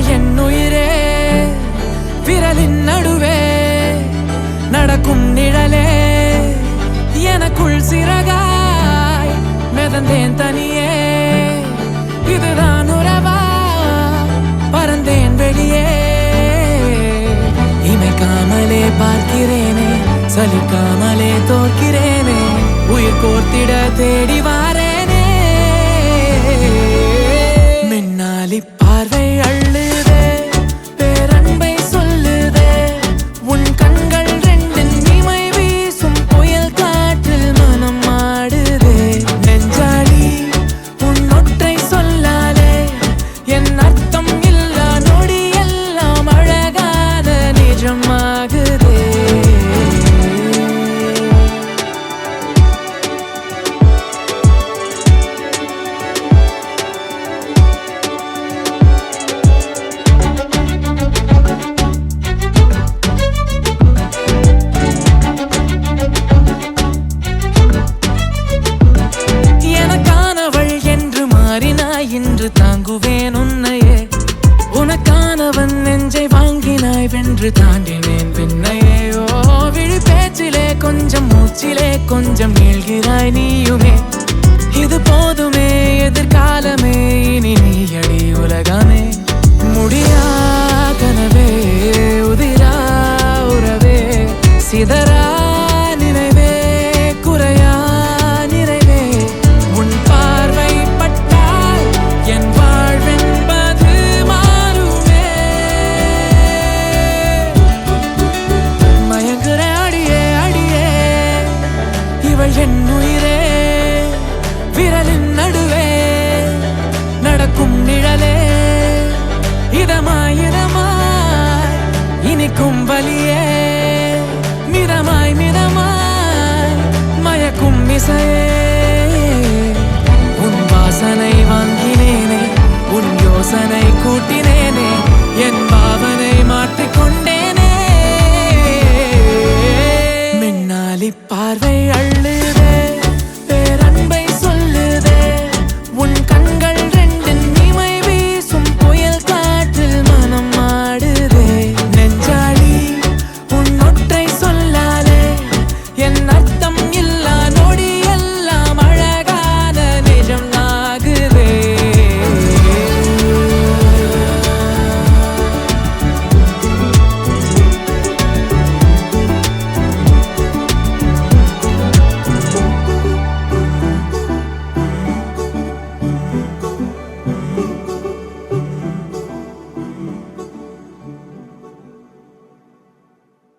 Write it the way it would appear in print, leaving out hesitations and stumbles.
இவள் என் உயிரே விரலின் நடுவே நடக்கும் நிழலே எனக்குள் சிறகாய் மிதந்தேன் தனியே இதுதான் உறவா பறந்தேன் வெளியே இமைக்காமலே பார்க்கிறேனே சலிக்காமலே தோற்கிறேனே உயிர் கோர்த்திட தேடி வாரேனே மின்னாலி பார்வை அள்ளுதே பேரன்பை சொல்லுதே உன் கண்கள் ரெண்டின் இமை வீசும் புயல் காற்றில் மனம் ஆடுதே நெஞ்சாடி உன் ஒற்றை சொல்லாலே என் அர்த்தம் இல்லா நொடி எல்லாம் அழகான நிஜமாகுதே இன்று தாங்குவேன் உன்னையே உனக்கானவன் நெஞ்சை வாங்கினாய் வென்று தாண்டினேன் விண்ணையே ஓ விழி பேச்சிலே கொஞ்சம் மூச்சிலே கொஞ்சம் நீள்கிறாய் நீயுமே இது போதுமே எதிர்காலமே இனி நீயடி உலகமே முடியா கனவே உதிரா உறவே சிதறா நினைவே குறையா நிறைவே உன் பார்வை என் வாழ்வென்பது மாறுமே மயங்குற அடியே அடியே இவள் என் உயிரே விரலின் நடுவே நடக்கும் நிழலே இதமாய் இதமாய் இனிக்கும் வலியே மிதமாய் மிதமாய் மயக்கும் இசையே உன் வாசனை வாங்கினேனே உன் யோசனை கூட்டி